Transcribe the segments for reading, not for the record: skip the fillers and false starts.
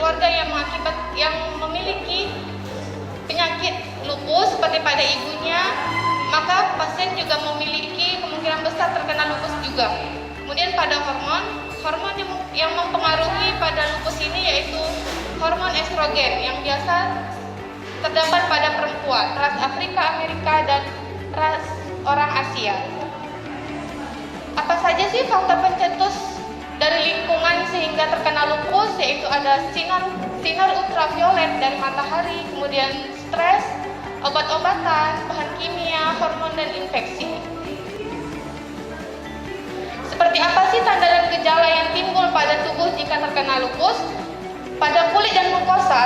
keluarga yang memiliki penyakit lupus seperti pada ibunya, maka pasien juga memiliki kemungkinan besar terkena lupus juga. Kemudian pada hormon yang mempengaruhi pada lupus ini yaitu hormon estrogen yang biasa terdapat pada perempuan, ras Afrika, Amerika, dan ras orang Asia. Apa saja sih faktor pencetus dari lingkungan sehingga terkena lupus? Yaitu ada sinar ultraviolet dari matahari, kemudian stres, obat-obatan, bahan kimia, hormon, dan infeksi. Seperti apa sih tanda dan gejala yang timbul pada tubuh jika terkena lupus? Pada kulit dan mukosa,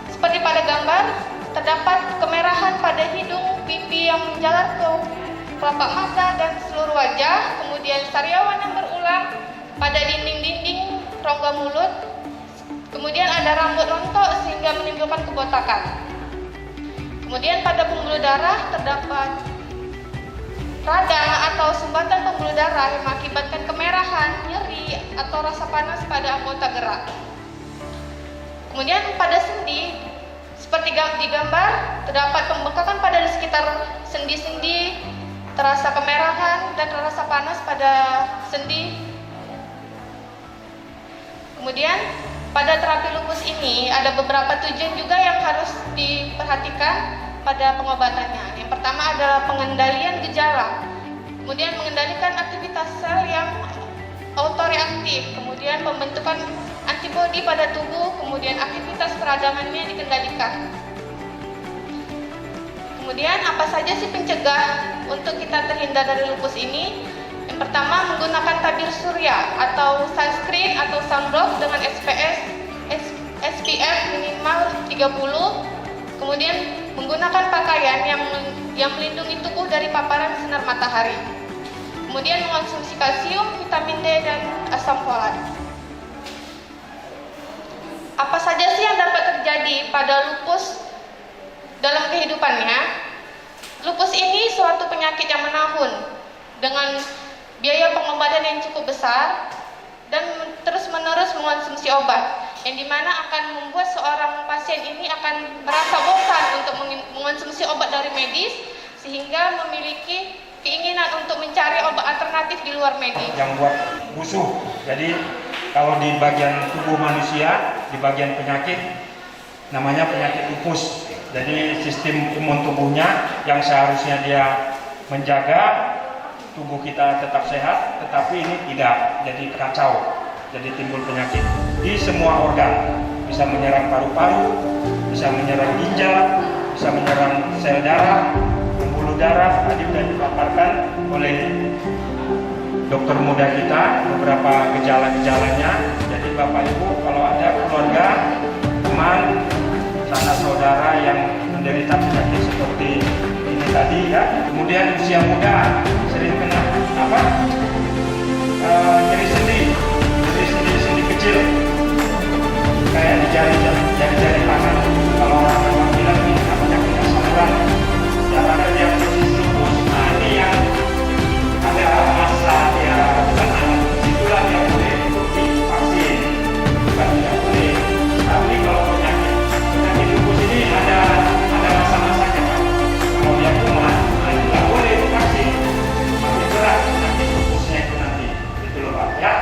seperti pada gambar, terdapat kemerahan pada hidung, pipi yang menjalar ke kelopak mata dan seluruh wajah, kemudian sariawan yang berulang pada dinding-dinding rongga mulut, kemudian ada rambut rontok sehingga menimbulkan kebotakan. Kemudian pada pembuluh darah terdapat radang atau sumbatan pembuluh darah yang mengakibatkan kemerahan, nyeri, atau rasa panas pada anggota gerak. Kemudian pada sendi, seperti di gambar, terdapat pembengkakan pada di sekitar sendi-sendi, terasa kemerahan dan terasa panas pada sendi. Kemudian pada terapi lupus ini ada beberapa tujuan juga yang harus diperhatikan pada pengobatannya. Yang pertama adalah pengendalian gejala, kemudian mengendalikan aktivitas sel yang autoreaktif, kemudian pembentukan antibodi pada tubuh, kemudian aktivitas peradangannya dikendalikan. Kemudian apa saja sih pencegah untuk kita terhindar dari lupus ini? Yang pertama menggunakan tabir surya atau sunscreen atau sunblock dengan SPF minimal 30. Kemudian menggunakan pakaian yang melindungi tubuh dari paparan sinar matahari. Kemudian mengonsumsi kalsium, vitamin D, dan asam folat. Apa saja sih yang dapat terjadi pada lupus dalam kehidupannya? Lupus ini suatu penyakit yang menahun dengan biaya pengobatan yang cukup besar dan terus-menerus mengonsumsi obat, yang dimana akan membuat seorang pasien ini akan merasa bosan untuk mengonsumsi obat dari medis, sehingga memiliki keinginan untuk mencari obat alternatif di luar medis. Yang buat busuk, jadi kalau di bagian tubuh manusia, di bagian penyakit, namanya penyakit lupus. Jadi sistem imun tubuhnya yang seharusnya dia menjaga tubuh kita tetap sehat, tetapi ini tidak, jadi kacau, jadi timbul penyakit di semua organ, bisa menyerang paru-paru, bisa menyerang ginjal, bisa menyerang sel darah, pembuluh darah. Tadi sudah dipaparkan oleh dokter muda kita beberapa gejala-gejalanya. Jadi Bapak Ibu kalau ada keluarga, teman, sanak saudara yang menderita penyakit seperti ini tadi ya, kemudian usia muda sering kena nyeri sendi kecil kayak di jari tangan. Kalau orang bilang ini namanya saluran, caranya dia posisi lupus. Nah ini yang ada masa ya, itulah yang boleh divaksin, bukan tidak boleh. Tapi kalau penyakit lupus ini ada masa-masanya Pak. Kalau dia kumat, nah itu nggak boleh divaksin. Makin berat penyakit lupusnya itu nanti, gitu loh Pak ya.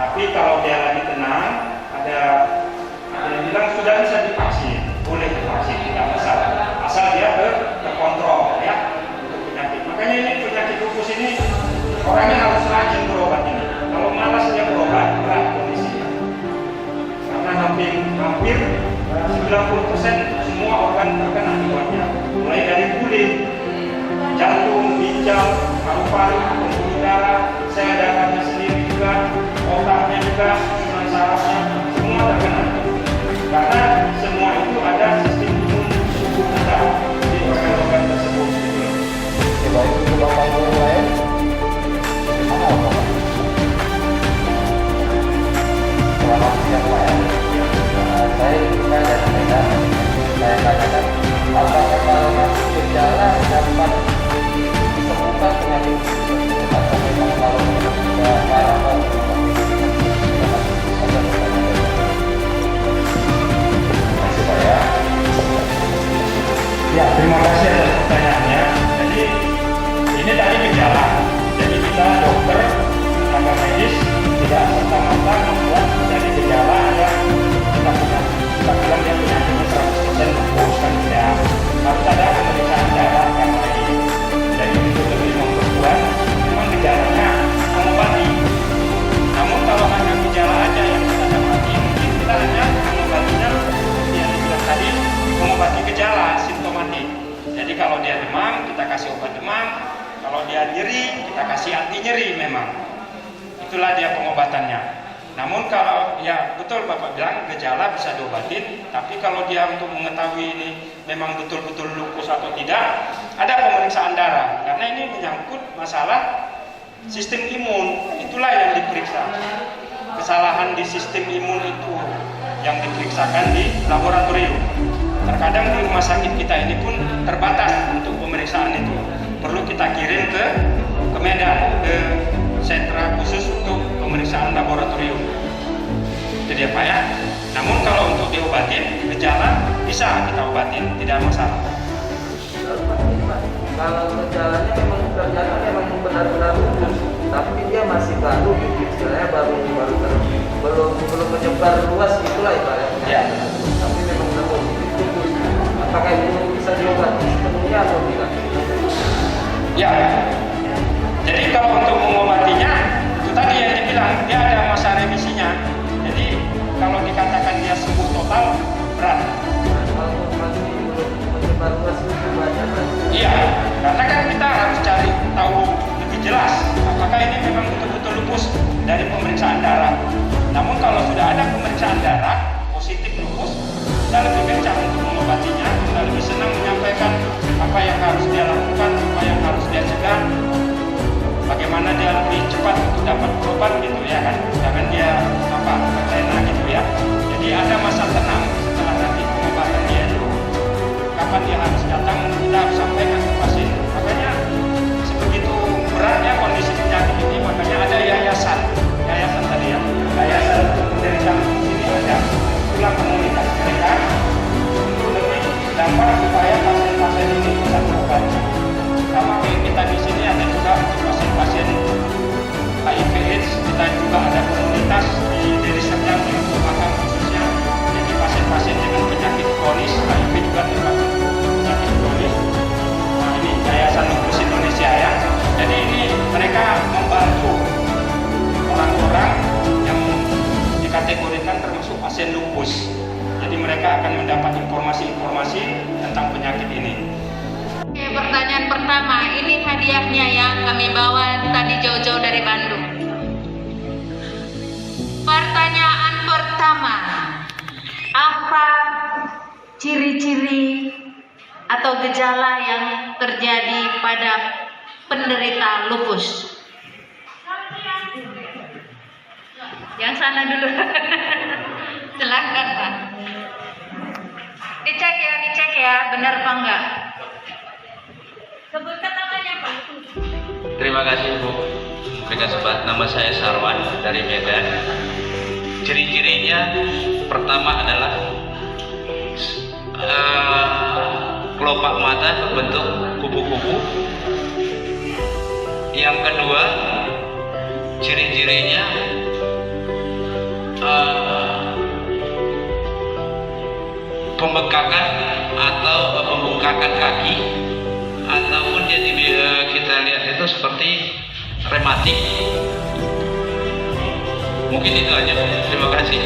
Tapi kalau dia lagi tenang, ada yang bilang sudah bisa divaksin, boleh divaksin, tidak masalah. Asal dia terkontrol ya untuk penyakit. Makanya ini penyakit lupus ini orangnya harus rajin berobat ini. Kalau malas dia berobat, berat kondisinya. Karena hampir 90% semua organ terkena akibatnya. Mulai dari kulit, jantung, ginjal, paru-paru, pembuluh darah, sel darahnya sendiri juga, otaknya juga, susunan sarafnya, semua terkena. Karena semua itu ada sistem imun tubuh kita di organ-organ tersebut. Coba itu Bapak Ibu yang lain, gimana Bapak? Selamat siang Pak ya. Saya juga dari Medan. Saya tanyakan gejala simptomatik. Jadi kalau dia demam, kita kasih obat demam. Kalau dia nyeri, kita kasih anti nyeri memang. Itulah dia pengobatannya. Namun kalau ya betul Bapak bilang gejala bisa diobatin, tapi kalau dia untuk mengetahui ini memang betul-betul lupus atau tidak, ada pemeriksaan darah. Karena ini menyangkut masalah sistem imun, itulah yang diperiksa. Kesalahan di sistem imun itu yang diperiksakan di laboratorium. Terkadang di rumah sakit kita ini pun terbatas untuk pemeriksaan itu. Perlu kita kirim ke Medan, ke sentra khusus untuk pemeriksaan laboratorium. Jadi Pak ya. Namun kalau untuk diobatin gejala bisa kita obatin, tidak masalah. Kalau gejalanya memang terjadi memang benar-benar lupus, tapi dia masih baru, istilahnya belum menyebar luas itulah ibaratnya. Ya. Tapi memang benar lupus. Apakah itu bisa diobati sepenuhnya atau tidak? Ya. Jadi kalau untuk mengobatinya itu tadi yang dibilang dia ada masa remisinya. Jadi kalau dikatakan dia sembuh total berat. Kalau masih belum menyebar luas itu banyak. Iya, karena kan kita harus cari tahu lebih jelas apakah ini memang betul-betul lupus dari pemeriksaan darah. Namun kalau sudah ada pemeriksaan darah positif lupus, kita lebih kencang untuk mengobatinya, kita lebih senang menyampaikan apa yang harus dia lakukan, apa yang harus dia cegah, bagaimana dia lebih cepat untuk dapat berobat gitu ya kan, jangan dia terlena gitu ya. Jadi ada masa tenang setelah nanti pengobatan dia itu. Kapan dia harus datang, kita harus sampaikan ke pasien. Makanya sebegitu beratnya kondisi penyakit ini, makanya ada yayasan tadi ya, yayasan untuk penderita lupus ini ada. Itulah komunitas mereka untuk lebih dapat supaya pasien-pasien ini bisa berobat. Sama kayak kita di sini ada juga untuk pasien-pasien HIV/AIDS, kita juga ada komunitas di Deli Serdang di Makam khususnya. Jadi pasien-pasien dengan penyakit kronis, HIV juga termasuk penyakit kronis. Nah ini Yayasan Lupus Indonesia ya. Jadi ini mereka membantu orang-orang yang dikategorikan termasuk pasien lupus. Jadi mereka akan mendapat informasi-informasi tentang penyakit ini. Oke, pertanyaan pertama, ini hadiahnya yang kami bawa tadi jauh-jauh dari Bandung. Pertanyaan pertama, apa ciri-ciri atau gejala yang terjadi pada penderita lupus? Yang sana dulu. Silahkan Pak. Dicek ya, benar apa enggak? Sebutkan namanya Pak. Terima kasih Bu. Beri kesempatan. Nama saya Sarwan dari Medan. Ciri-cirinya pertama adalah kelopak mata berbentuk kupu-kupu. Yang kedua, ciri-cirinya pembengkakan atau pembengkakan kaki, ataupun jadi kita lihat itu seperti rematik. Mungkin itu aja. Terima kasih.